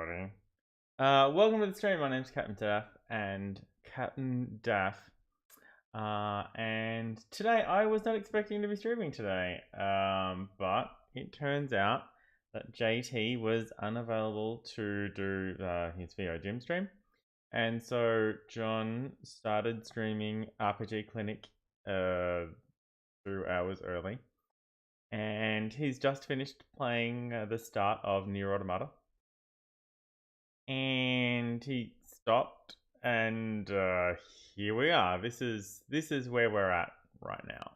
everybody. Welcome to the stream. My name's CaptDaf and CaptDaf. And today I was not expecting to be streaming today, but it turns out that JT was unavailable to do his VO gym stream, and so John started streaming RPG Clinic 2 hours early, and he's just finished playing the start of Nier Automata. And he stopped, and here we are. This is where we're at right now.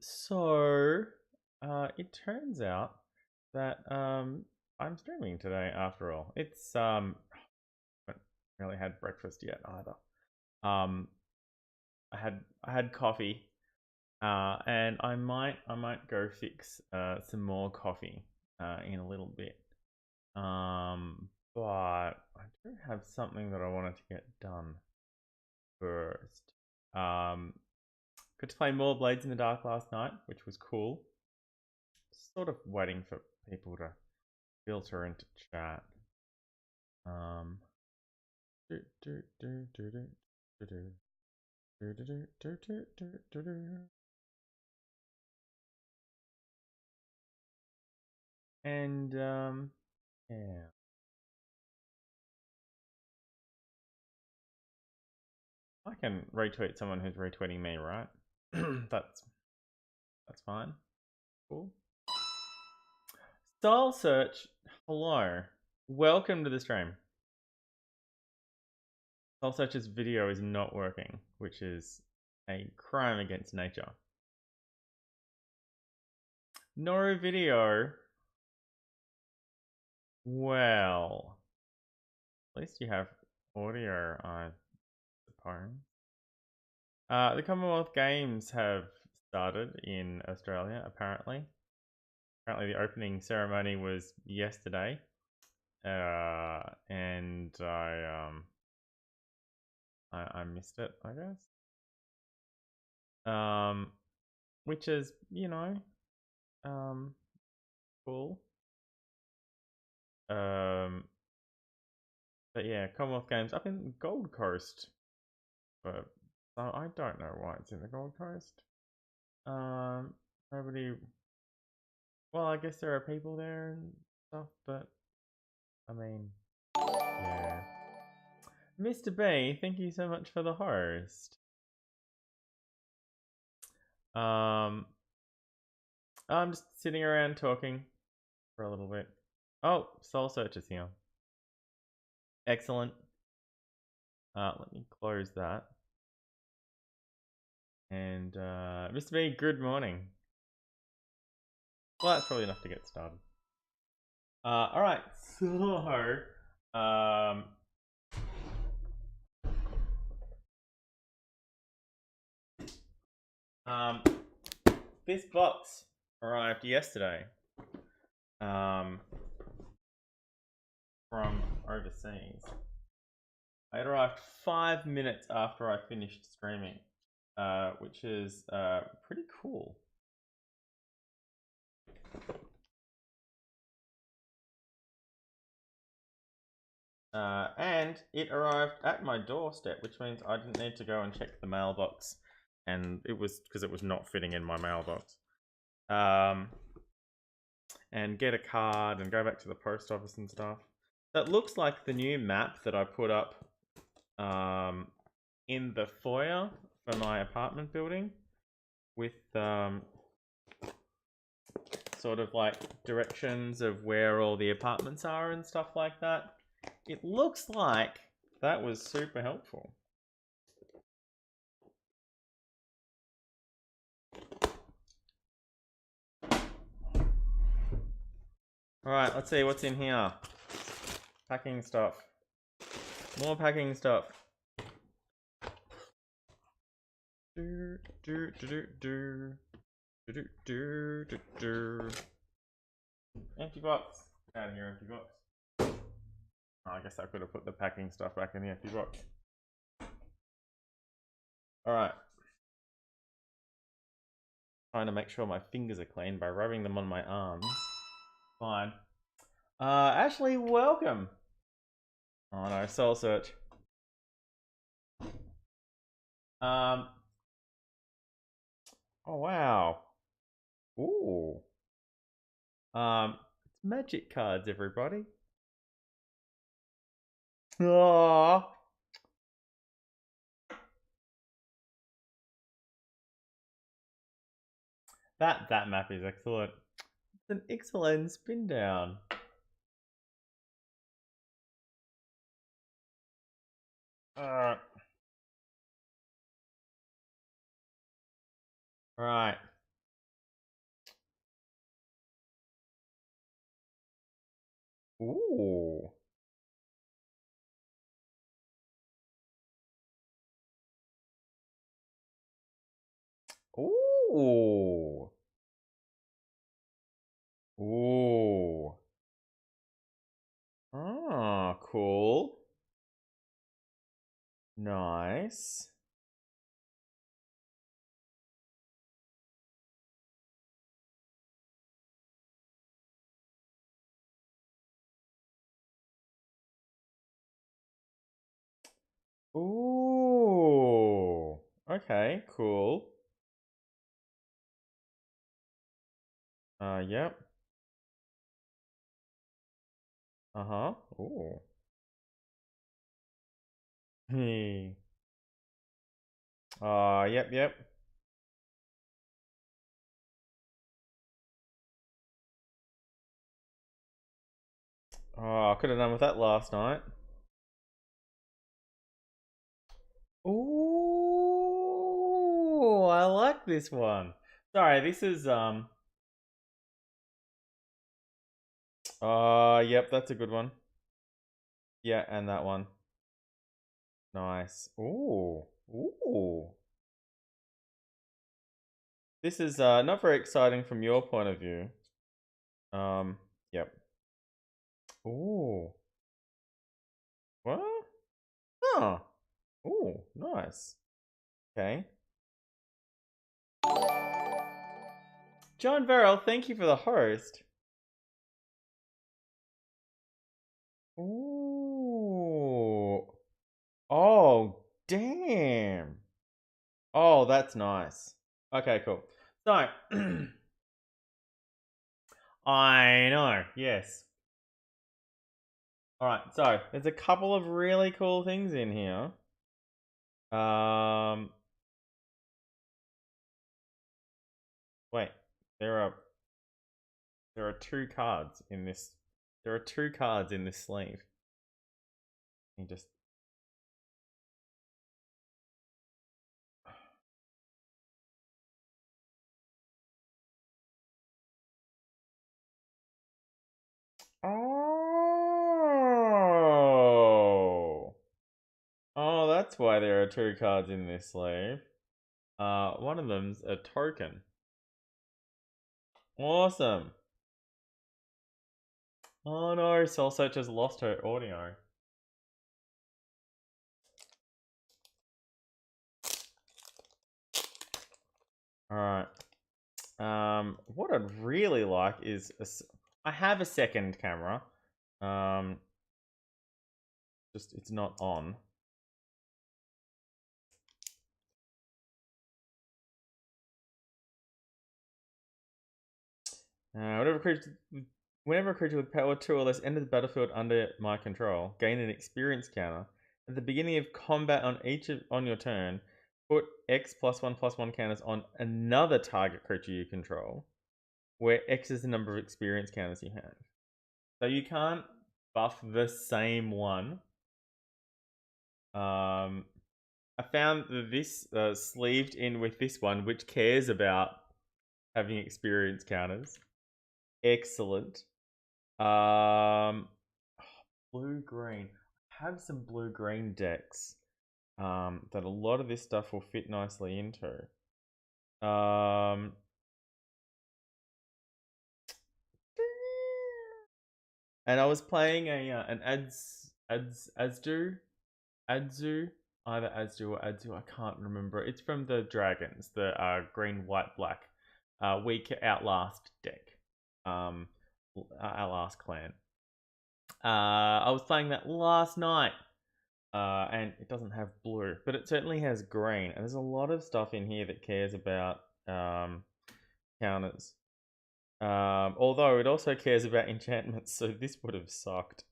So it turns out that I'm streaming today after all. It's I haven't really had breakfast yet either. I had coffee, and I might go fix some more coffee in a little bit. But I do have something that I wanted to get done first. Got to play more Blades in the Dark last night, which was cool. Sort of waiting for people to filter into chat. And yeah. I can retweet someone who's retweeting me, right? That's fine. Cool. Soulsearch, hello. Welcome to the stream. Soulsearch's video is not working, which is a crime against nature. No video. Well, at least you have audio, I suppose. The Commonwealth Games have started in Australia, apparently. Apparently the opening ceremony was yesterday. And I missed it, I guess. Which is, you know, cool. But yeah, Commonwealth Games up in Gold Coast. But I don't know why it's in the Gold Coast. Nobody. Well, I guess there are people there and stuff, but I mean, yeah. Mr. B, thank you so much for the host. I'm just sitting around talking for a little bit. Oh, Soulsearch is here. Excellent. Let me close that. And Mr. B, good morning. Well, that's probably enough to get started. Alright, so this box arrived yesterday from overseas. It arrived 5 minutes after I finished streaming, which is pretty cool. And it arrived at my doorstep, which means I didn't need to go and check the mailbox, and it was because it was not fitting in my mailbox. And get a card and go back to the post office and stuff. That looks like the new map that I put up in the foyer for my apartment building, with sort of like directions of where all the apartments are and stuff like that. It looks like that was super helpful. Alright, let's see what's in here. Packing stuff. More packing stuff. Empty box. Out of here, empty box. Oh, I guess I could have put the packing stuff back in the empty box. Alright. Trying to make sure my fingers are clean by rubbing them on my arms. Fine. Ashley, welcome. Oh no, Soulsearch. Um. Oh wow. Ooh. It's magic cards, everybody. Oh. That map is excellent. It's an excellent spin down. Alright. Right. Ooh. Ooh. Ooh. Ah, cool. Nice. Ooh. Okay, cool. Yep. Uh-huh. Ooh. Hey. Yep. Oh, I could have done with that last night. Ooh, I like this one. Sorry, this is yep, that's a good one. Yeah, and that one. Nice. Ooh. Ooh. This is not very exciting from your point of view. Yep. Ooh. What? Oh. Ooh, nice. Okay. John Verrill, thank you for the host. Ooh. Oh, damn. Oh, that's nice. Okay, cool. So, I know, yes. Alright, so there's a couple of really cool things in here. Wait, there are two cards in this. There are two cards in this sleeve. You just. Oh. Oh, that's why there are two cards in this sleeve. One of them's a token. Awesome. Oh no, Soulsearch has lost her audio. Alright. What I'd really like is I have a second camera. Just it's not on. Whenever a creature with power 2 or less enters the battlefield under my control, gain an experience counter. At the beginning of combat on your turn, put X +1/+1 counters on another target creature you control, where X is the number of experience counters you have. So you can't buff the same one. I found this sleeved in with this one, which cares about having experience counters. Excellent. Blue green. I have some blue green decks that a lot of this stuff will fit nicely into. And I was playing an Adzu, either Adzu or Adzu. I can't remember. It's from the Dragons, the green, white, black, weak Outlast deck. Outlast clan. I was playing that last night. And it doesn't have blue, but it certainly has green. And there's a lot of stuff in here that cares about counters. Although it also cares about enchantments, so this would have sucked.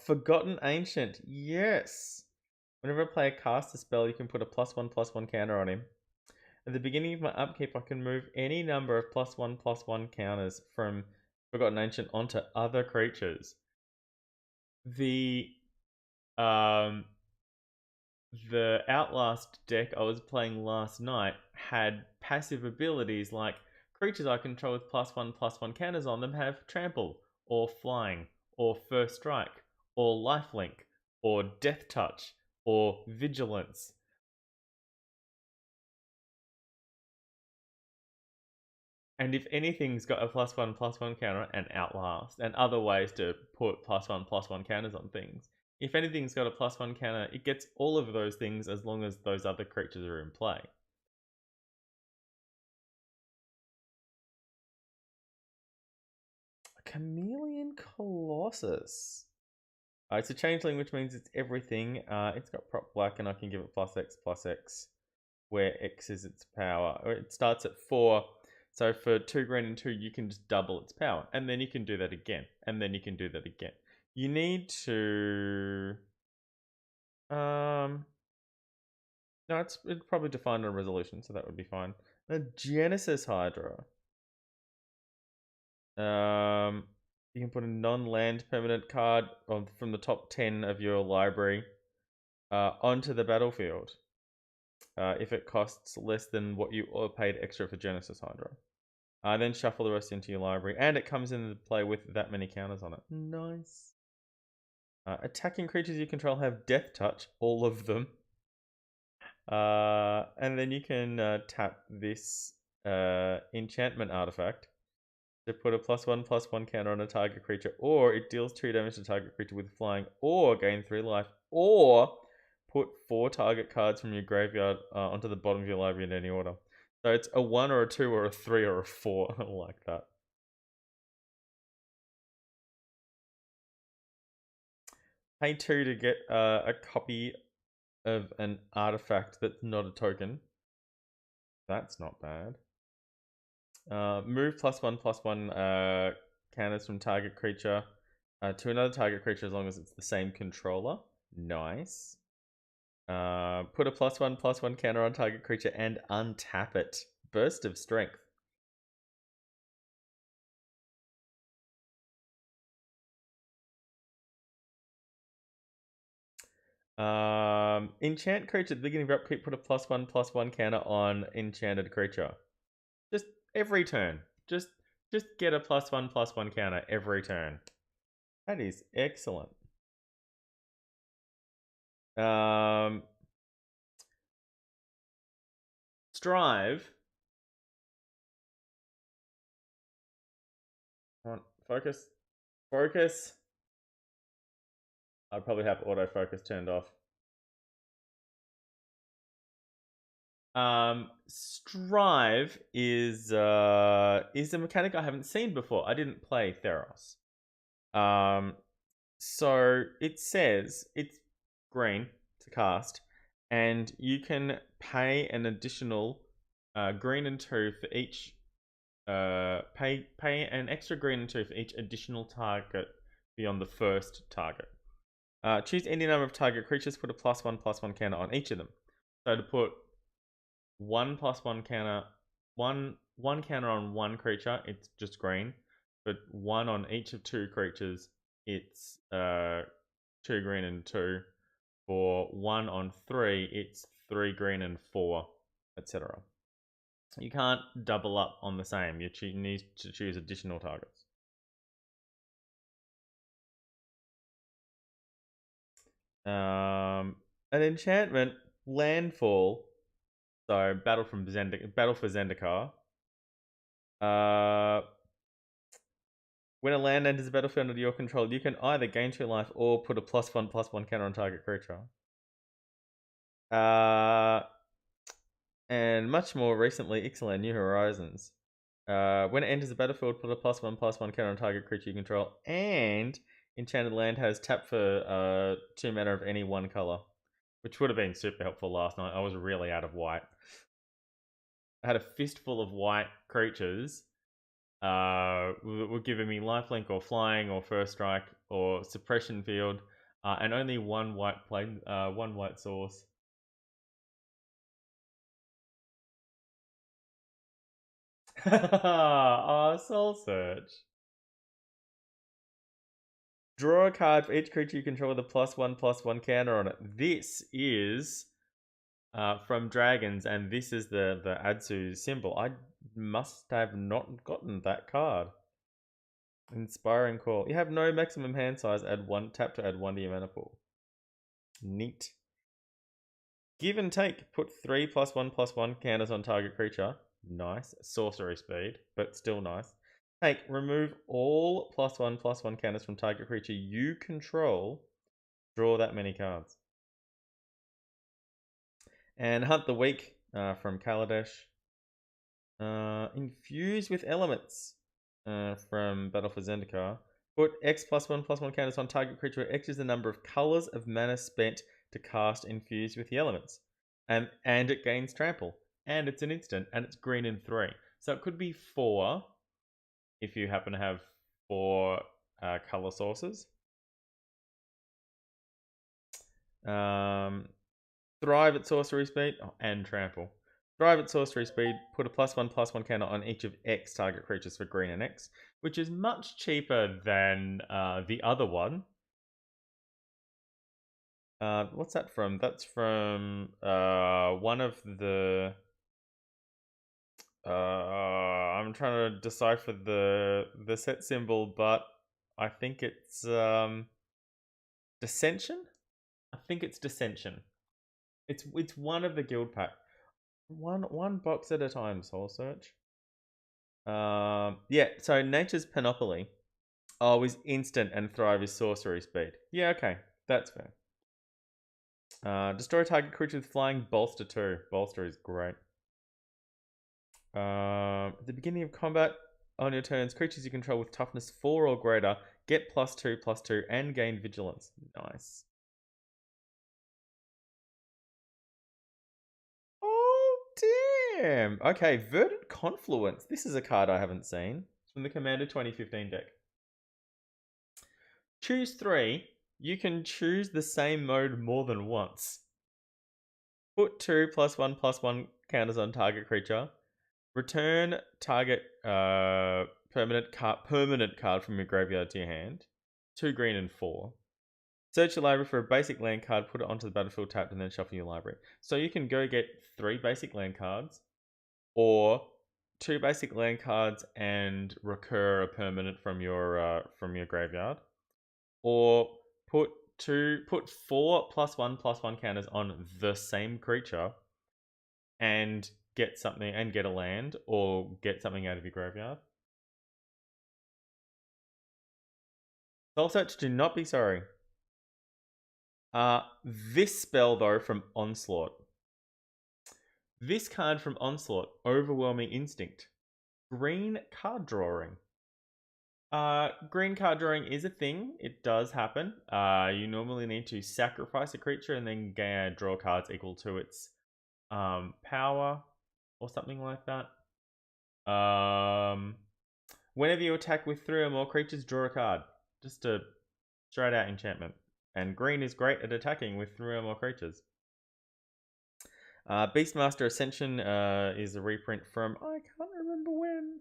Forgotten Ancient. Yes. Whenever I play a caster spell, you can put a +1/+1 counter on him. At the beginning of my upkeep, I can move any number of +1/+1 counters from Forgotten Ancient onto other creatures. The um the Outlast deck I was playing last night had passive abilities like creatures I control with +1/+1 counters on them have trample, or flying, or first strike, or lifelink, or death touch, or vigilance. And if anything's got a +1/+1 counter, and Outlast, and other ways to put +1/+1 counters on things. If anything's got a +1 counter, it gets all of those things as long as those other creatures are in play. Chameleon Colossus. It's a changeling, which means it's everything. It's got prop black, and I can give it +X/+X, where X is its power. Or it starts at 4, so for 2 green and 2, you can just double its power, and then you can do that again, and then you can do that again. You need to. No, it's probably defined on resolution, so that would be fine. A Genesis Hydra. You can put a non-land permanent card from the top 10 of your library onto the battlefield if it costs less than what you paid extra for Genesis Hydra. Then shuffle the rest into your library, and it comes into play with that many counters on it. Nice. Attacking creatures you control have Death Touch, all of them. And then you can tap this enchantment artifact to put a +1/+1 counter on a target creature, or it deals 2 damage to target creature with flying, or gain 3 life, or put 4 target cards from your graveyard onto the bottom of your library in any order. So it's a 1 or a 2 or a 3 or a 4. I like that. Pay 2 to get a copy of an artifact that's not a token. That's not bad. Move +1/+1 counters from target creature to another target creature as long as it's the same controller. Nice. Put a +1/+1 counter on target creature and untap it. Burst of Strength. Enchant creature at the beginning of your upkeep. Put a +1/+1 counter on enchanted creature. Just every turn. Just get a +1/+1 counter every turn. That is excellent. Strive. Come on, focus. Focus. I'd probably have autofocus turned off. Strive is a mechanic I haven't seen before. I didn't play Theros. So it says it's green to cast, and you can pay an additional green and 2 for each. Pay an extra green and 2 for each additional target beyond the first target. Choose any number of target creatures. Put a +1/+1 counter on each of them. So to put 1/+1 counter, one counter on one creature, it's just green. But 1 on each of 2 creatures, it's 2 green and 2. For 1 on 3, it's 3 green and 4, etc. You can't double up on the same. You need to choose additional targets. An enchantment, landfall. So battle for Zendikar. When a land enters the battlefield under your control, you can either gain 2 life or put a +1/+1 counter on target creature. And much more recently, Ixalan New Horizons. When it enters the battlefield, put a +1/+1 counter on target creature you control, and Enchanted Land has tap for 2 mana of any one color, which would have been super helpful last night. I was really out of white. I had a fistful of white creatures. Were giving me lifelink or flying or first strike or suppression field, and only one white one white source. Oh, Soulsearch. Draw a card for each creature you control with a +1/+1 counter on it. This is from Dragons, and this is the Adsu symbol. I must have not gotten that card. Inspiring Call. You have no maximum hand size. Add 1 tap to add 1 to your mana pool. Neat. Give and take. Put 3 +1/+1 counters on target creature. Nice. Sorcery speed, but still nice. Take. Remove all +1/+1 counters from target creature you control. Draw that many cards. And Hunt the Weak from Kaladesh. Infuse with Elements from Battle for Zendikar. Put X +1/+1 counters on target creature. X is the number of colors of mana spent to cast Infuse with the Elements. And it gains Trample. And it's an instant. And it's green in 3. So it could be 4 if you happen to have 4 color sources. Thrive at sorcery speed and trample. Thrive at sorcery speed. Put a +1/+1 counter on each of X target creatures for green and X, which is much cheaper than the other one. What's that from? That's from one of the. I'm trying to decipher the set symbol, but I think it's Dissension. I think it's Dissension. It's one of the guild pack. One box at a time, Soulsearch. Yeah, so Nature's Panoply. Oh, is instant and Thrive is sorcery speed. Yeah, okay. That's fair. Destroy target creature with flying, bolster 2. Bolster is great. At the beginning of combat, on your turns, creatures you control with toughness 4 or greater get +2/+2 and gain vigilance. Nice. Oh, damn. Okay, Verdant Confluence. This is a card I haven't seen. It's from the Commander 2015 deck. Choose 3. You can choose the same mode more than once. Put 2 +1/+1 counters on target creature. Return target permanent card from your graveyard to your hand. 2 green and 4. Search your library for a basic land card, put it onto the battlefield tapped, and then shuffle your library. So you can go get 3 basic land cards, or 2 basic land cards and recur a permanent from your graveyard, or put 4 +1/+1 counters on the same creature and get something and get a land or get something out of your graveyard. Soulsearch, do not be sorry. This spell though from Onslaught. This card from Onslaught, Overwhelming Instinct. Green card drawing. Green card drawing is a thing. It does happen. You normally need to sacrifice a creature and then draw cards equal to its power or something like that. Whenever you attack with 3 or more creatures, draw a card. Just a straight out enchantment. And green is great at attacking with 3 or more creatures. Beastmaster Ascension is a reprint from I can't remember when.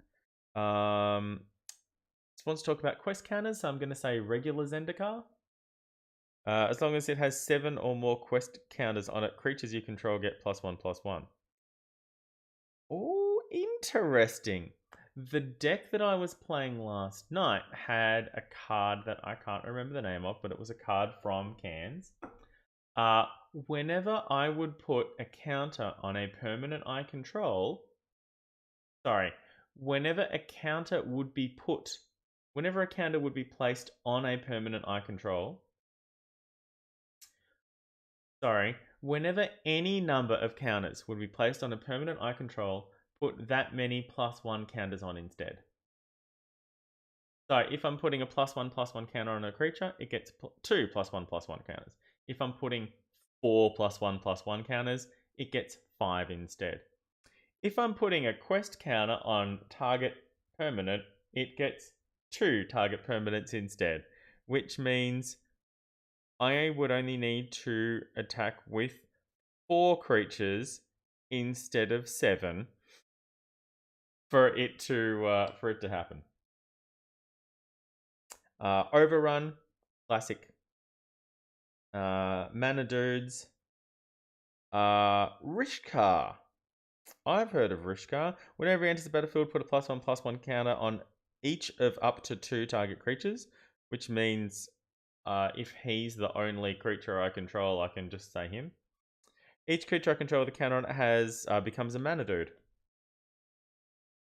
This wants to talk about quest counters, so I'm going to say regular Zendikar. As long as it has 7 or more quest counters on it, creatures you control get +1/+1. Oh, interesting. The deck that I was playing last night had a card that I can't remember the name of, but it was a card from Cans. Whenever I would put a counter on a permanent I control, whenever a counter would be placed on a permanent I control, whenever any number of counters would be placed on a permanent I control, put that many +1 counters on instead. So if I'm putting a +1/+1 counter on a creature, it gets 2 +1/+1 counters. If I'm putting 4 +1/+1 counters, it gets 5 instead. If I'm putting a quest counter on target permanent, it gets 2 target permanents instead, which means I would only need to attack with 4 creatures instead of 7 for it to happen. Overrun, classic. Mana dudes. Rishkar. I've heard of Rishkar. Whenever he enters the battlefield, put a +1/+1 counter on each of up to 2 target creatures, which means if he's the only creature I control, I can just say him. Each creature I control with a counter on it has becomes a mana dude.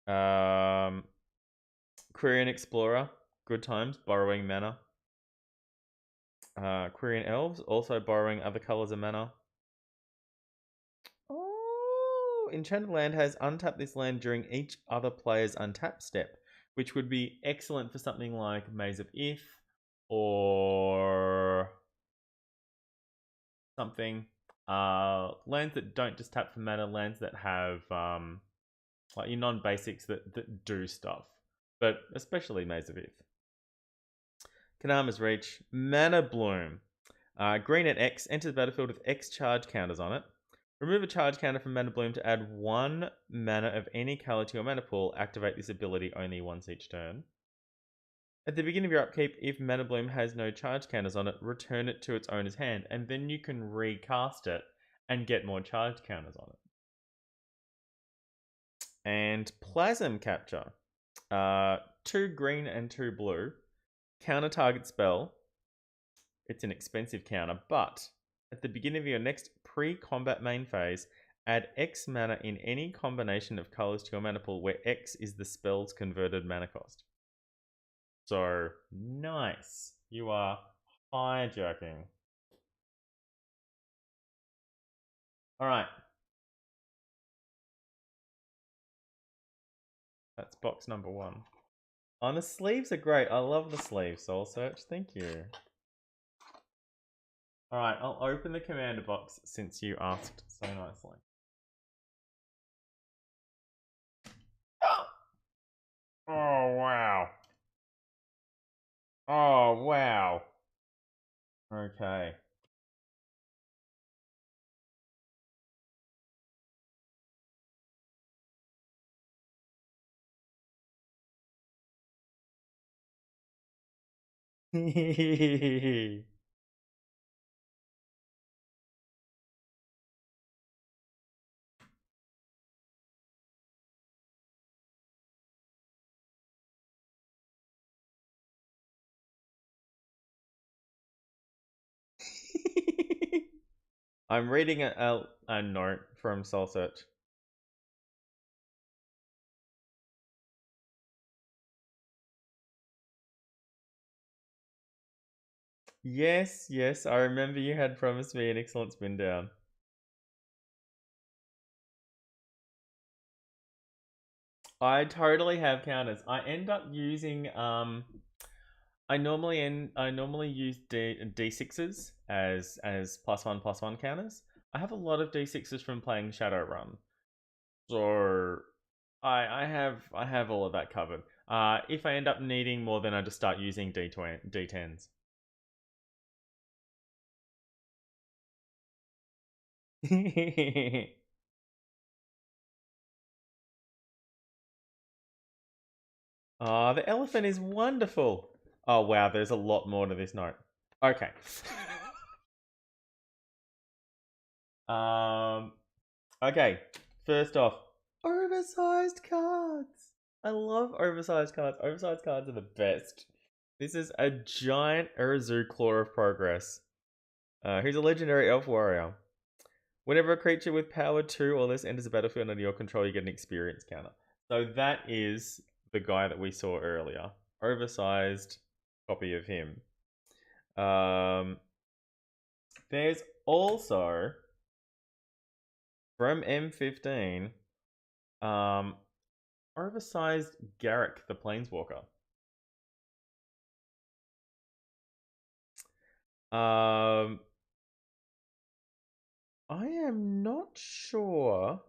Quirion Explorer, good times, borrowing mana. Quirion Elves, also borrowing other colors of mana. Oh, Enchanted Land has untap this land during each other player's untap step, which would be excellent for something like Maze of Ith or something. Lands that don't just tap for mana, lands that have like your non-basics that do stuff, but especially Maze of Ith. Kanama's Reach, Mana Bloom. Green at X, enter the battlefield with X charge counters on it. Remove a charge counter from Mana Bloom to add 1 mana of any color to your mana pool. Activate this ability only once each turn. At the beginning of your upkeep, if Mana Bloom has no charge counters on it, return it to its owner's hand, and then you can recast it and get more charge counters on it. And Plasm Capture. 2 green and 2 blue. Counter target spell. It's an expensive counter, but at the beginning of your next pre-combat main phase, add X mana in any combination of colors to your mana pool where X is the spell's converted mana cost. So, nice. You are hijacking. Alright. That's box number 1. Oh, the sleeves are great. I love the sleeves, Soulsearch. Thank you. Alright, I'll open the commander box since you asked so nicely. Oh, wow. Oh, wow. Okay. I'm reading a note from Soulsearch. Yes, yes, I remember you had promised me an excellent spin down. I totally have counters. I end up using I normally use D6s as +1/+1 counters. I have a lot of D6s from playing Shadowrun. So I have all of that covered. If I end up needing more, then I just start using D10s. Oh, the elephant is wonderful. Oh wow, there's a lot more to this note. Okay. Okay. First off, oversized cards. I love oversized cards. Oversized cards are the best. This is a giant Urzu Claw of Progress. Who's a legendary elf warrior. Whenever a creature with power 2 or less enters the battlefield under your control, you get an experience counter. So that is the guy that we saw earlier. Oversized copy of him. There's also From M15, oversized Garrick the Planeswalker. I am not sure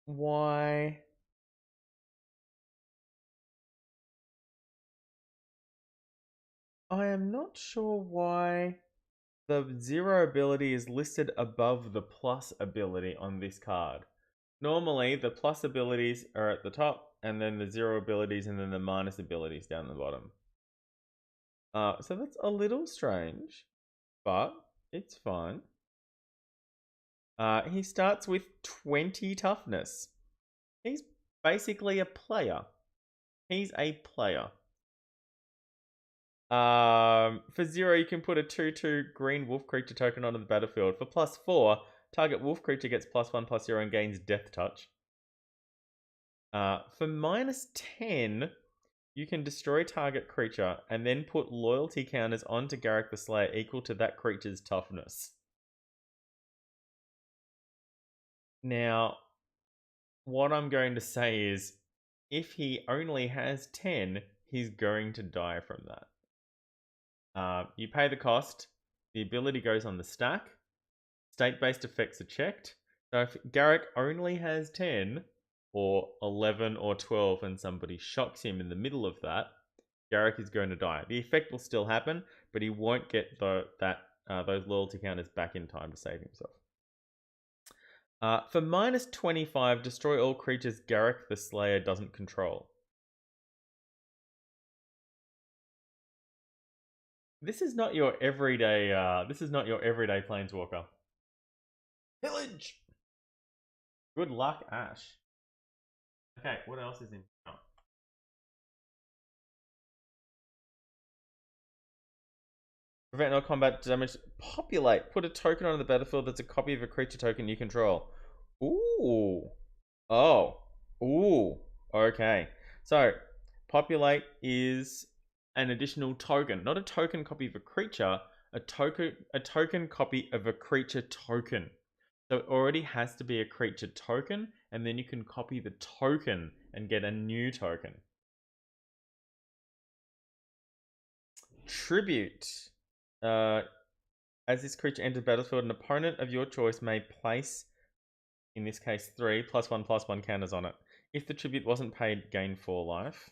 why. I am not sure why the 0 ability is listed above the plus ability on this card. Normally, the plus abilities are at the top, and then the 0 abilities, and then the minus abilities down the bottom. So that's a little strange, but it's fine. He starts with 20 toughness. He's basically a player. He's a player. For 0, you can put a 2/2 green wolf creature token onto the battlefield. For +4, target wolf creature gets +1/+0 and gains death touch. For -10, you can destroy target creature and then put loyalty counters onto Garrick the Slayer equal to that creature's toughness. Now, what I'm going to say is, if he only has 10, he's going to die from that. You pay the cost, the ability goes on the stack, state-based effects are checked. So if Garrick only has 10, or 11 or 12, and somebody shocks him in the middle of that, Garrick is going to die. The effect will still happen, but he won't get those loyalty counters back in time to save himself. For -25, destroy all creatures Garrick the Slayer doesn't control. This is not your everyday. This is not your everyday Planeswalker. Pillage. Good luck, Ash. Okay, what else is in? Prevent no combat damage. Populate. Put a token on the battlefield that's a copy of a creature token you control. Ooh. Oh. Ooh. Okay. So, populate is an additional token, not a token copy of a creature, a token copy of a creature token. So it already has to be a creature token, and then you can copy the token and get a new token. Tribute. As this creature enters the battlefield, an opponent of your choice may place, in this case, 3 +1/+1 counters on it. If the tribute wasn't paid, gain 4 life.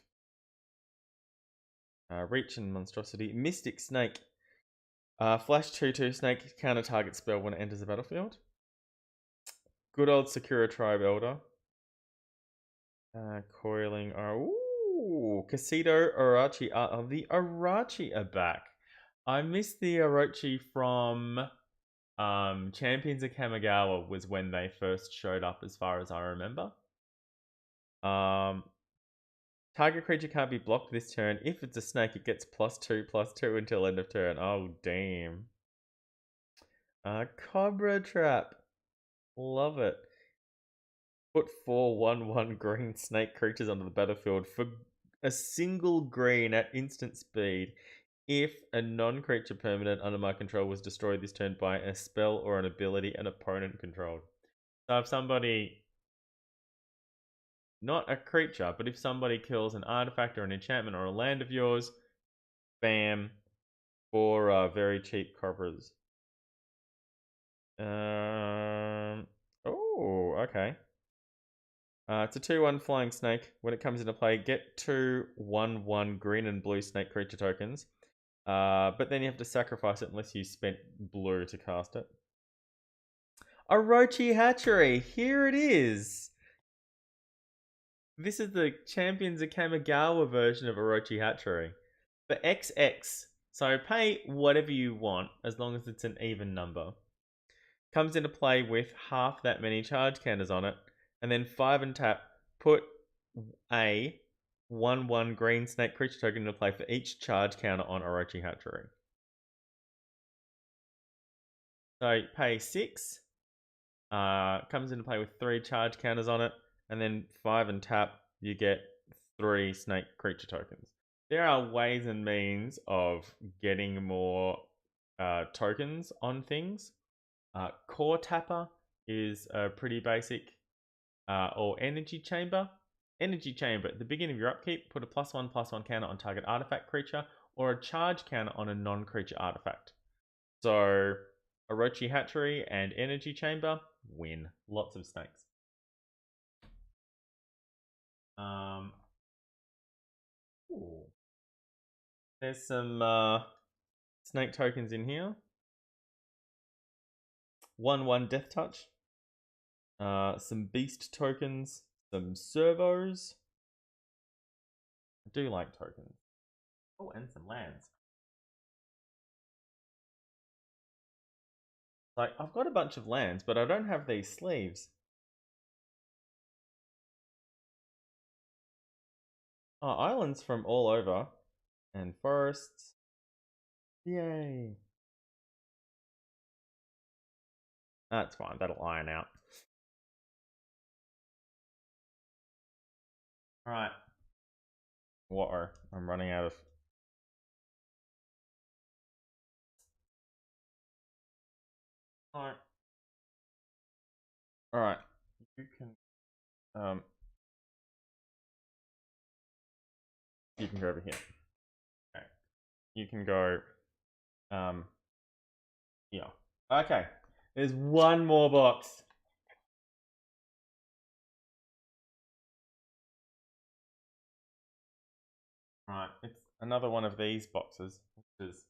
Reach and Monstrosity. Mystic Snake. Flash 2/2 Snake, counter target spell when it enters the battlefield. Good old Sakura Tribe Elder. Coiling. Ooh, Casito Orochi. The Orochi are back. I missed the Orochi from Champions of Kamigawa was when they first showed up, as far as I remember. Target creature can't be blocked this turn. If it's a snake, it gets +2/+2 until end of turn. Oh, damn. Cobra Trap. Love it. Put 4 1/1 green snake creatures onto the battlefield for a single green at instant speed. If a non-creature permanent under my control was destroyed this turn by a spell or an ability an opponent controlled. So if somebody, not a creature, but if somebody kills an artifact or an enchantment or a land of yours, bam, 4 very cheap cobras. Oh, okay. It's a 2/1 flying snake. When it comes into play, get 2 1/1 green and blue snake creature tokens. But then you have to sacrifice it unless you spent blue to cast it. Orochi Hatchery, here it is. This is the Champions of Kamigawa version of Orochi Hatchery. For XX, so pay whatever you want as long as it's an even number. Comes into play with half that many charge counters on it, and then 5 and tap, put a 1/1 green snake creature token into play for each charge counter on Orochi Hatchery. So pay 6, comes into play with 3 charge counters on it, and then 5 and tap, you get 3 snake creature tokens. There are ways and means of getting more tokens on things. Core Tapper is a pretty basic, or energy chamber. Energy chamber. At the beginning of your upkeep, put a +1/+1 counter on target artifact creature or a charge counter on a non-creature artifact. So, Orochi Hatchery and Energy Chamber win. Lots of snakes. Ooh. There's some snake tokens in here. 1/1 Death Touch. Some beast tokens. Some servos. I do like tokens. Oh, and some lands. Like, I've got a bunch of lands, but I don't have these sleeves. Oh, islands from all over. And forests. Yay. That's fine, that'll iron out. Alright. Water. I'm running out of... Alright. Alright. You can... You can go over here. Okay. You can go... Here. Okay. There's one more box. Right, it's another one of these boxes, which is...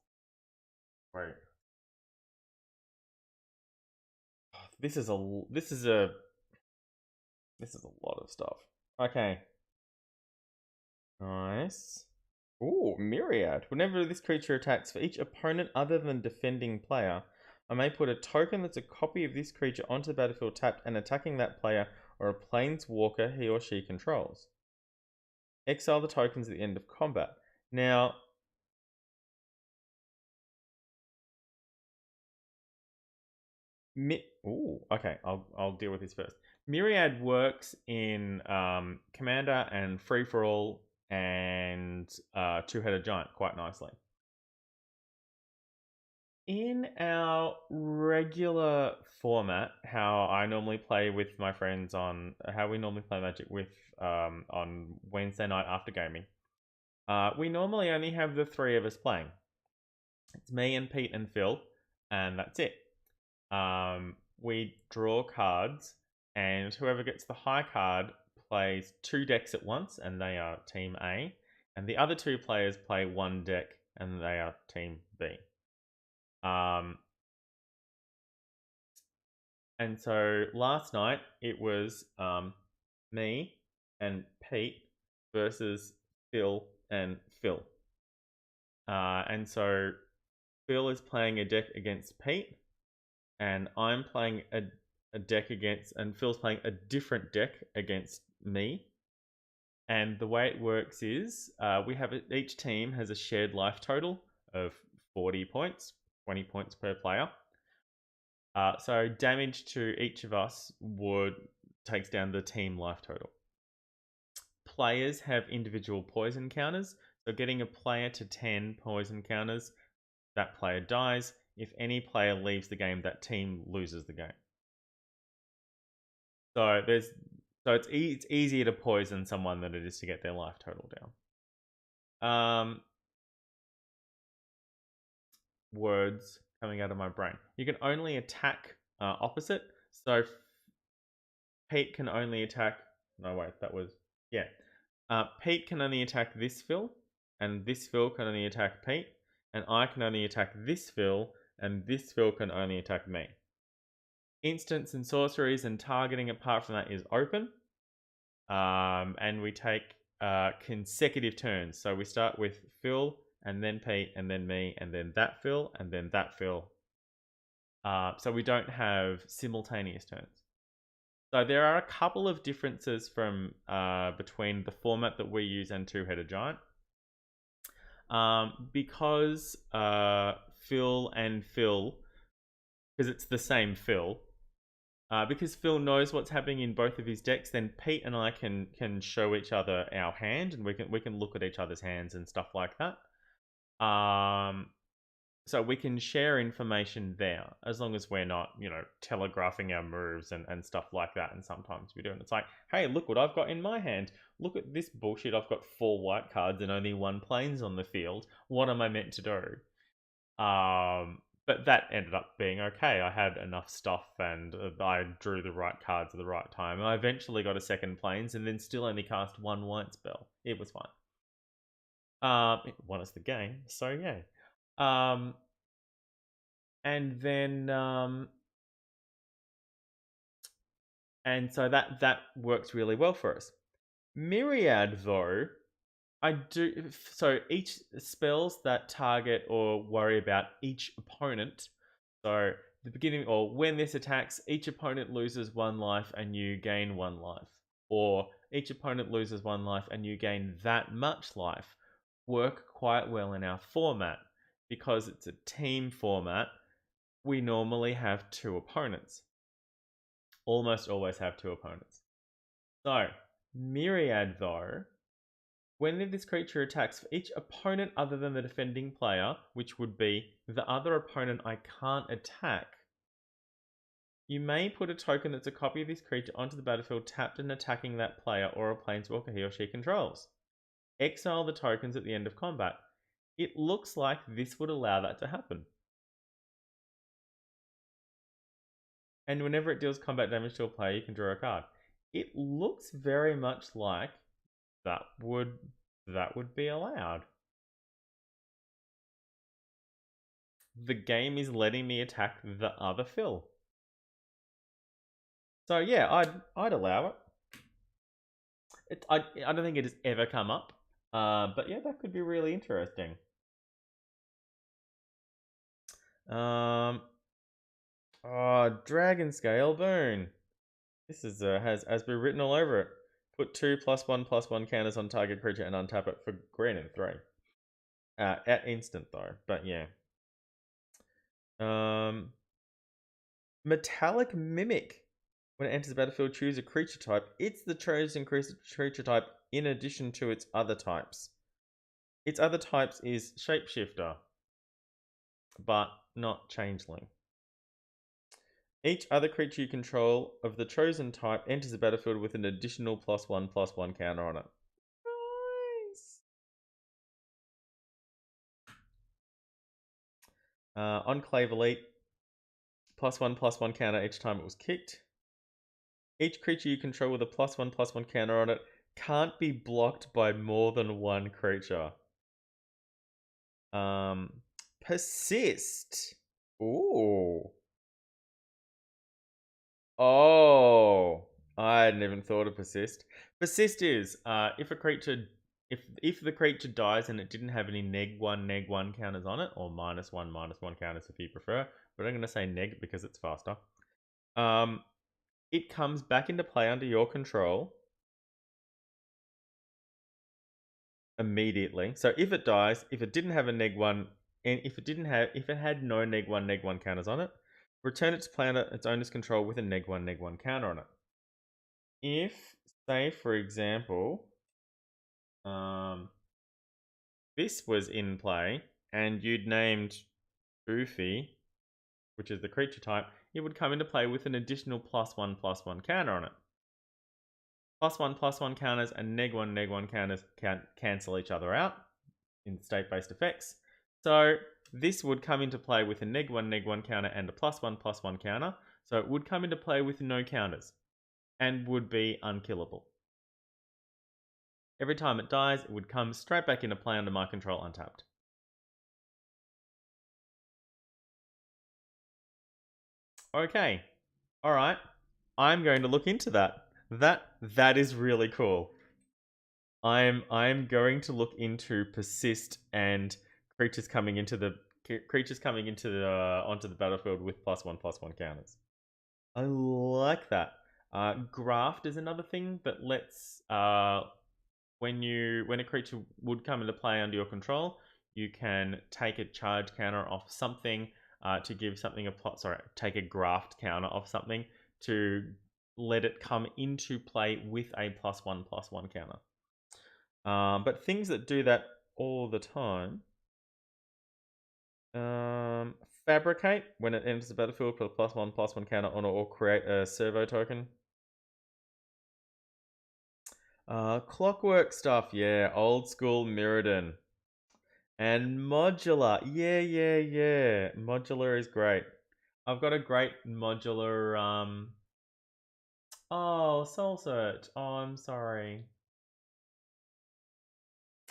Wait. This is a lot of stuff. Okay. Nice. Ooh, Myriad. Whenever this creature attacks, for each opponent other than defending player, I may put a token that's a copy of this creature onto the battlefield tapped and attacking that player or a planeswalker he or she controls. Exile the tokens at the end of combat. Now, ooh, okay, I'll deal with this first. Myriad works in Commander and Free for All and Two-Headed Giant quite nicely. In our regular format, how I normally play with my friends how we normally play Magic with on Wednesday night after gaming, we normally only have the three of us playing. It's me and Pete and Phil, and that's it. We draw cards, and whoever gets the high card plays 2 decks at once, and they are Team A, and the other 2 players play 1 deck, and they are Team B. And so last night it was me and Pete versus Phil and Phil. And so Phil is playing a deck against Pete, and I'm playing a deck against, and Phil's playing a different deck against me. And the way it works is we have each team has a shared life total of 40 points, 20 points per player. So damage to each of us takes down the team life total. Players have individual poison counters. So getting a player to 10 poison counters, that player dies. If any player leaves the game, that team loses the game. So it's easier to poison someone than it is to get their life total down. Words coming out of my brain. You can only attack opposite. So Pete can only attack... No, wait, that was... Yeah. Pete can only attack this Phil, and this Phil can only attack Pete, and I can only attack this Phil, and this Phil can only attack me. Instants and sorceries and targeting apart from that is open. And we take consecutive turns. So we start with Phil, and then Pete, and then me, and then that Phil, and then that Phil. So we don't have simultaneous turns. So there are a couple of differences from between the format that we use and Two-Headed Giant. Because Phil and Phil, because it's the same Phil, because Phil knows what's happening in both of his decks, then Pete and I can show each other our hand, and we can look at each other's hands and stuff like that. So we can share information there as long as we're not, telegraphing our moves and stuff like that. And sometimes we do. And it's like, hey, look what I've got in my hand. Look at this bullshit. I've got 4 white cards and only 1 plains on the field. What am I meant to do? But that ended up being okay. I had enough stuff and I drew the right cards at the right time. I eventually got a second plains and then still only cast 1 white spell. It was fine. It won us the game, so yeah. And then and so that works really well for us. Myriad, though, I do so each spells that target or worry about each opponent. So the beginning or when this attacks, each opponent loses 1 life and you gain 1 life, or each opponent loses 1 life and you gain that much life, work quite well in our format because it's a team format. We normally have 2 opponents. Almost always have 2 opponents. So, Myriad, though, when this creature attacks for each opponent other than the defending player, which would be the other opponent I can't attack, you may put a token that's a copy of this creature onto the battlefield tapped and attacking that player or a planeswalker he or she controls. Exile the tokens at the end of combat. It looks like this would allow that to happen. And whenever it deals combat damage to a player, you can draw a card. It looks very much like that would be allowed. The game is letting me attack the other fill. So yeah, I'd allow it. I don't think it has ever come up, but yeah, that could be really interesting. Dragon Scale Boon. This is has Asbury written all over it. Put 2+1/+1 counters on target creature and untap it for green and 3. At instant though, but yeah. Metallic Mimic. When it enters the battlefield, choose a creature type. It's the chosen creature type in addition to its other types. Its other types is Shapeshifter, but not Changeling. Each other creature you control of the chosen type enters the battlefield with an additional +1/+1 counter on it. Nice. Enclave Elite, +1/+1 counter each time it was kicked. Each creature you control with a +1/+1 counter on it can't be blocked by more than 1 creature. Persist. Ooh. Oh, I hadn't even thought of persist. Persist is if a creature if the creature dies and it didn't have any -1/-1 counters on it, or -1/-1 counters if you prefer, but I'm going to say neg because it's faster. It comes back into play under your control immediately. So if it dies, if it didn't have a -1, and if it had no -1/-1 counters on it, return it to play under its owner's control with a -1/-1 counter on it. If, say, for example, this was in play and you'd named Goofy, which is the creature type, it would come into play with an additional +1/+1 counter on it. +1/+1 counters and -1/-1 counters cancel each other out in state-based effects. So this would come into play with a -1/-1 counter and a +1/+1 counter. So it would come into play with no counters and would be unkillable. Every time it dies, it would come straight back into play under my control untapped. Okay. Alright. I'm going to look into that. That is really cool. I'm going to look into persist and creatures coming into the onto the battlefield with +1/+1 counters. I like that. Graft is another thing that lets when a creature would come into play under your control, you can take a charge counter off something to give something take a graft counter off something to let it come into play with a +1/+1 counter. But things that do that all the time. Fabricate. When it enters the battlefield, put a +1/+1 counter on it or create a servo token. Clockwork stuff. Yeah, old school Mirrodin. And modular. Yeah. Modular is great. I've got a great modular. Oh, Soulsearch. Oh, I'm sorry.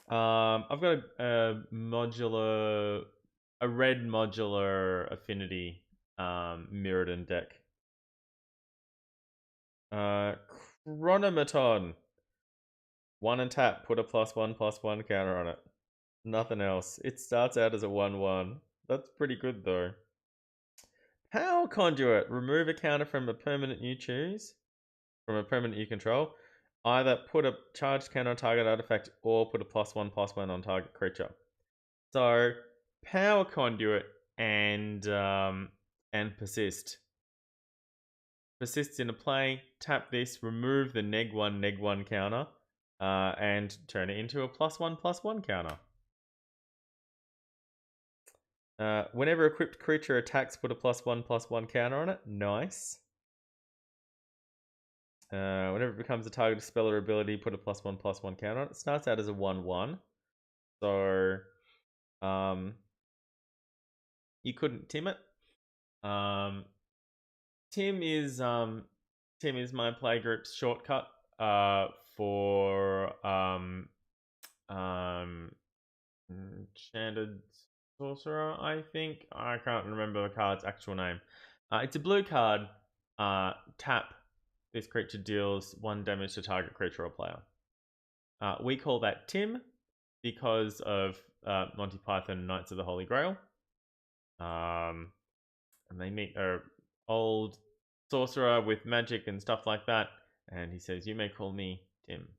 I've got a modular, a red modular affinity Mirrodin deck. Chronometon. 1 and tap, put a +1/+1 counter on it. Nothing else. It starts out as a 1/1. That's pretty good though. Power Conduit. Remove a counter from a permanent you choose, from a permanent you control. Either put a charged counter on target artifact or put a +1/+1 on target creature. So Power Conduit and persist. Persists in a play, tap this, remove the neg1 counter, and turn it into a +1/+1 counter. Whenever equipped creature attacks, put a +1/+1 counter on it. Nice. Whenever it becomes a target of spell or ability, put a +1/+1 counter on it. It starts out as a 1/1. So you couldn't Tim it. Tim is my playgroup's shortcut for Enchanted Sorcerer, I think. I can't remember the card's actual name. It's a blue card. Tap. This creature deals 1 damage to target creature or player. We call that Tim because of Monty Python Knights of the Holy Grail. And they meet a old sorcerer with magic and stuff like that, and he says, "You may call me Tim."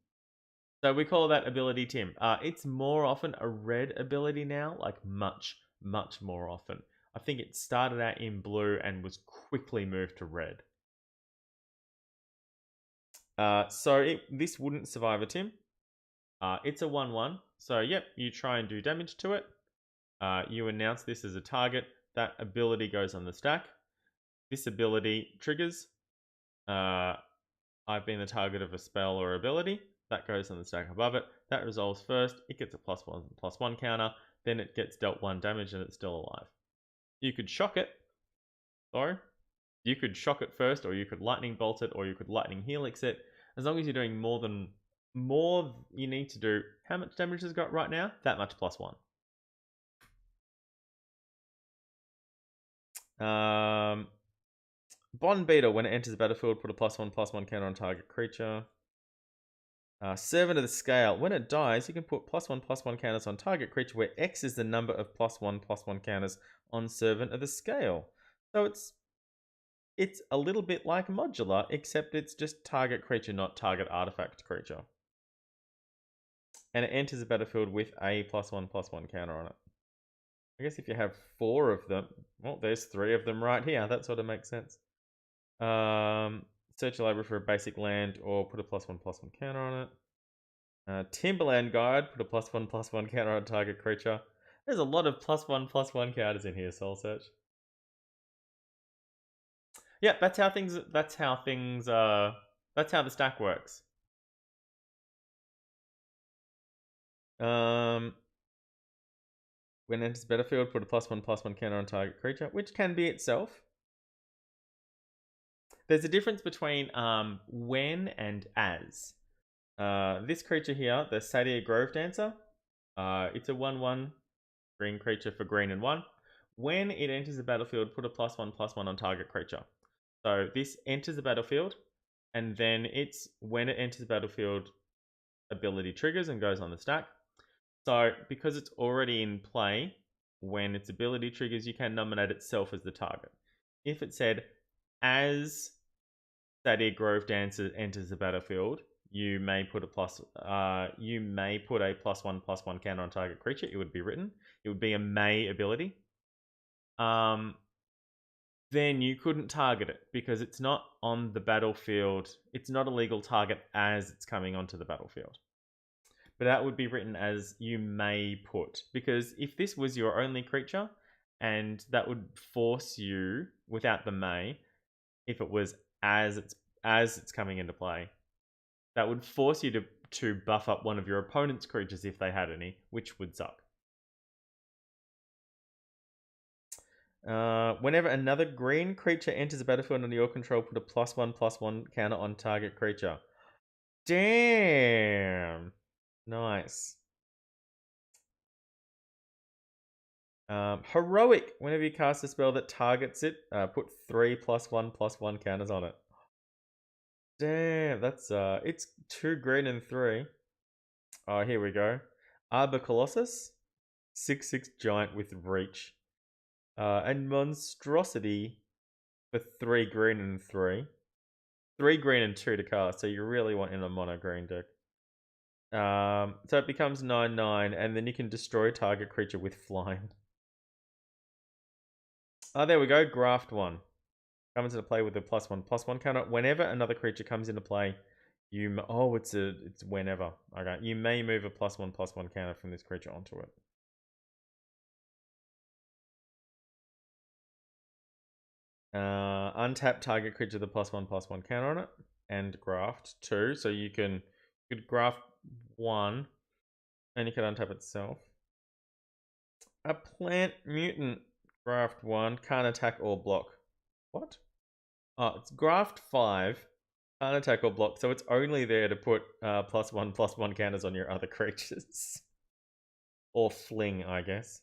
So we call that ability Tim. It's more often a red ability now, like much more often. I think it started out in blue and was quickly moved to red. So this wouldn't survive a Tim. It's a 1/1. So yep, you try and do damage to it. You announce this as a target. That ability goes on the stack. This ability triggers. I've been the target of a spell or ability. That goes on the stack above it. That resolves first. It gets a +1/+1 counter. Then it gets dealt 1 damage and it's still alive. You could shock it. Sorry. You could shock it first, or you could lightning bolt it, or you could lightning helix it. As long as you're doing more you need to do. How much damage has it got right now? That much +1. Bond Beater. When it enters the battlefield, put a +1/+1 counter on target creature. Servant of the Scale. When it dies, you can put +1/+1 counters on target creature, where X is the number of +1/+1 counters on Servant of the Scale. So it's a little bit like modular, except it's just target creature, not target artifact creature. And it enters the battlefield with a +1/+1 counter on it. I guess if you have 4 of them, well, there's 3 of them right here. That sort of makes sense. Search your library for a basic land or put a +1/+1 counter on it. Timberland Guide, put a +1/+1 counter on target creature. There's a lot of +1/+1 counters in here, Soulsearch. Yeah, that's how the stack works. When it enters battlefield, put a +1/+1 counter on target creature, which can be itself. There's a difference between when and as. This creature here, the Sadia Grove Dancer, it's a 1/1 green creature for green and 1. When it enters the battlefield, put a +1/+1 on target creature. So this enters the battlefield, and then when it enters the battlefield, ability triggers and goes on the stack. So because it's already in play, when its ability triggers, you can nominate itself as the target. If it said, as Sadia Grove Dancer enters the battlefield, you may put a +1/+1 counter on target creature. It would be written. It would be a may ability. Then you couldn't target it because it's not on the battlefield. It's not a legal target as it's coming onto the battlefield. But that would be written as you may put, because if this was your only creature and that would force you, without the may, if it was as it's coming into play, that would force you to buff up one of your opponent's creatures if they had any, which would suck. Whenever another green creature enters a battlefield under your control, put a +1/+1 counter on target creature. Damn. Nice. Heroic. Whenever you cast a spell that targets it, put 3 +1/+1 counters on it. Damn, that's it's 2 green and 3. Oh, here we go. Arbor Colossus, 6/6 giant with reach. And Monstrosity for 3 green and 3. 3 green and 2 to cast, so you really want in a mono green deck. So it becomes 9/9, and then you can destroy target creature with flying. Oh, there we go. Graft 1 comes into play with a +1/+1 counter. Whenever another creature comes into play, it's whenever. Okay, you may move a +1/+1 counter from this creature onto it. Untap target creature with a +1/+1 counter on it, and graft 2. So you could graft 1, and you could untap itself. A plant mutant, graft 1, can't attack or block. What? Oh, it's graft 5, can't attack or block, so it's only there to put +1/+1 counters on your other creatures. Or fling, I guess.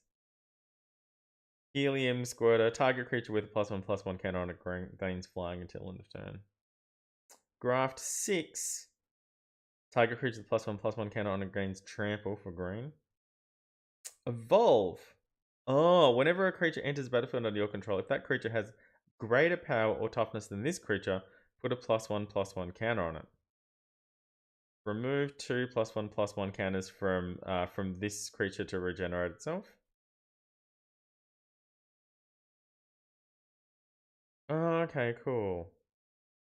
Helium Squirter, target creature with a +1/+1 counter on it gains flying until end of turn. Graft 6, target creature with +1/+1 counter on it gains trample for green. Evolve. Oh, whenever a creature enters battlefield under your control, if that creature has greater power or toughness than this creature, put a +1/+1 counter on it. Remove 2 +1/+1 counters from this creature to regenerate itself. Oh, okay, cool.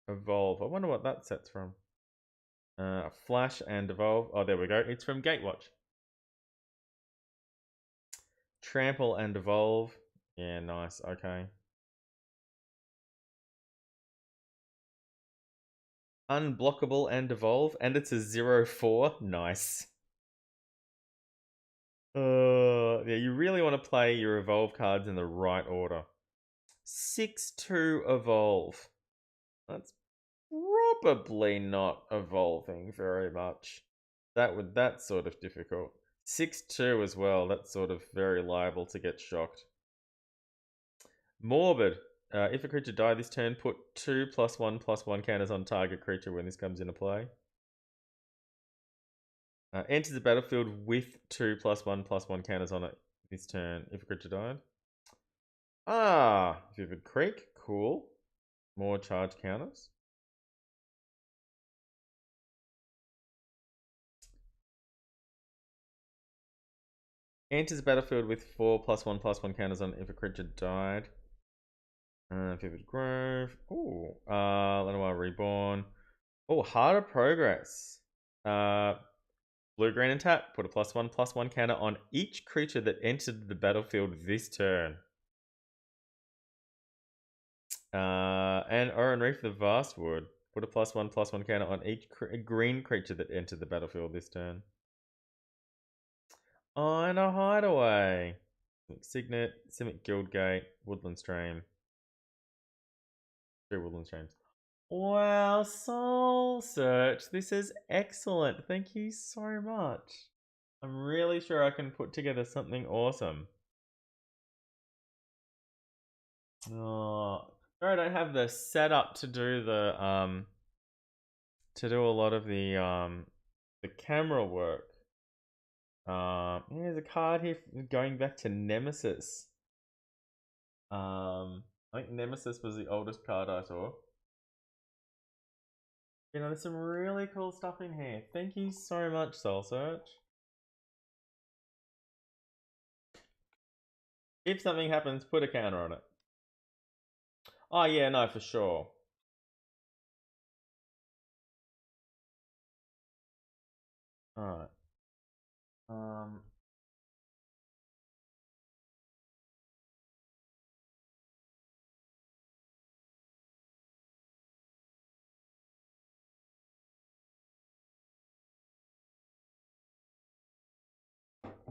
Evolve. I wonder what that set's from. Flash and evolve. Oh, there we go. It's from Gatewatch. Trample and evolve. Yeah, nice. Okay. Unblockable and evolve, and it's a 0/4. Nice. Yeah, you really want to play your evolve cards in the right order. 6/2 evolve. That's probably not evolving very much. That's sort of difficult. 6/2 as well. That's sort of very liable to get shocked. Morbid. If a creature died this turn, put 2 +1/+1 counters on target creature when this comes into play. Enters the battlefield with 2 +1/+1 counters on it this turn if a creature died. Vivid Creek. Cool. More charge counters. Enters the battlefield with 4 +1/+1 counters on it if a creature died. Vivid Grove. Ooh. Lenoir Reborn. Oh, Harder Progress. Blue, green, and tap. Put a +1/+1 counter on each creature that entered the battlefield this turn. And Oran Reef the Vastwood. Put a +1/+1 counter on each green creature that entered the battlefield this turn. Oh, and a Hideaway. Signet, Simic Guildgate, Woodland Stream. 3 Woodland Streams. Wow, Soulsearch. This is excellent. Thank you so much. I'm really sure I can put together something awesome. Oh, sorry, I don't have the setup to do a lot of the camera work. There's a card here going back to Nemesis. I think Nemesis was the oldest card I saw. There's some really cool stuff in here. Thank you so much, Soulsearch. If something happens, put a counter on it. Oh yeah, no, for sure. Alright.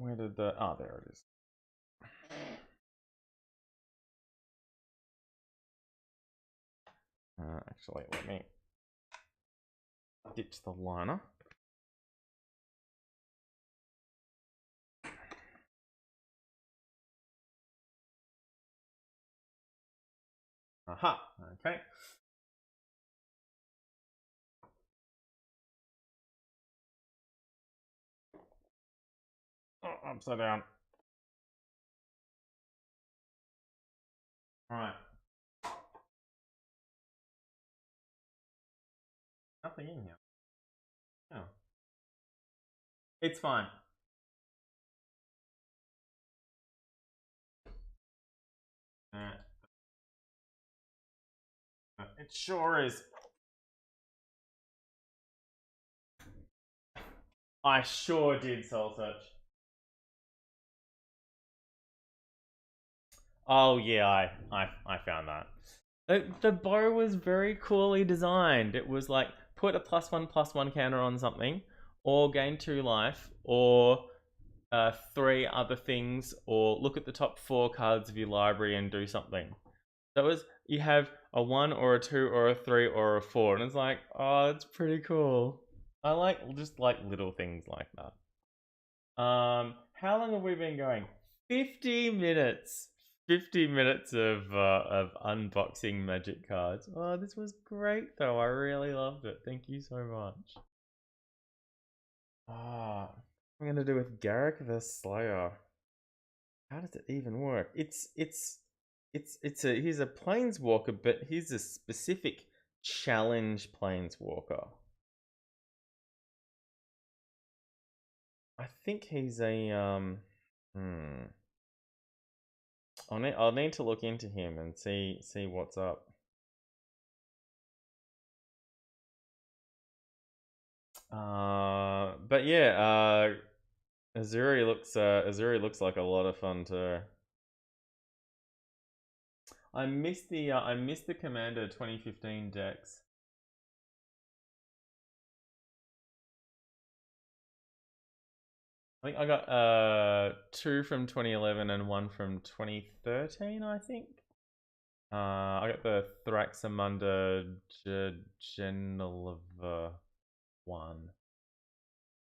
Where did the... Oh, there it is. Actually, let me ditch the liner. Aha, okay. Oh, upside down. Alright. Nothing in here. Oh. It's fine. It sure is. I sure did, Soulsearch. Oh yeah, I found that. The bow was very coolly designed. It was like put a +1/+1 counter on something, or gain 2 life, or 3 other things, or look at the top 4 cards of your library and do something. That was, you have a 1 or a 2 or a 3 or a 4, and it's like, oh, that's pretty cool. I like just like little things like that. How long have we been going? 50 minutes. 50 minutes of unboxing Magic cards. Oh, this was great though. I really loved it. Thank you so much. Ah, I'm gonna do with Garrick the Slayer. How does it even work? He's a planeswalker, but he's a specific challenge planeswalker. I think he's a I'll need to look into him and see what's up. But yeah, Azuri looks like a lot of fun too. I missed the Commander 2015 decks. I think I got 2 from 2011 and 1 from 2013, I think. I got the Thraxamunda Genelova one.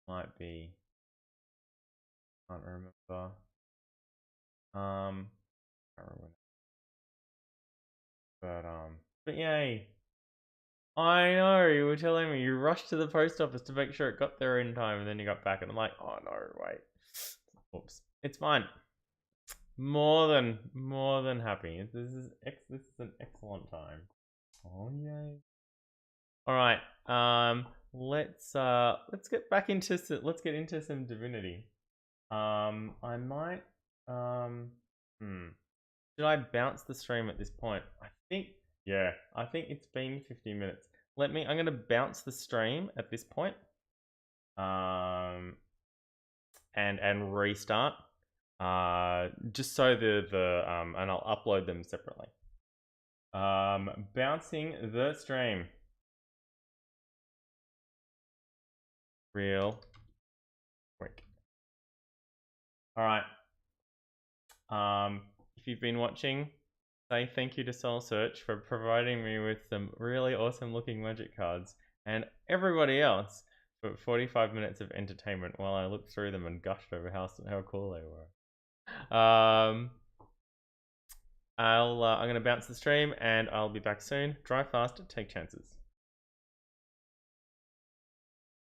Might be. Can't remember. Can't remember. But yay. I know, you were telling me you rushed to the post office to make sure it got there in time, and then you got back and I'm like, oh no, wait. Oops. It's fine. More than happy. This is an excellent time. Oh yay. Alright, let's get back into let's get into some Divinity. I might should I bounce the stream at this point? I think it's been 15 minutes. I'm gonna bounce the stream at this point. And restart. Just so and I'll upload them separately. Bouncing the stream. Real quick. Alright. If you've been watching, say thank you to Soulsearch for providing me with some really awesome looking Magic cards, and everybody else for 45 minutes of entertainment while I looked through them and gushed over how cool they were. I'm gonna bounce the stream and I'll be back soon. Drive fast, take chances.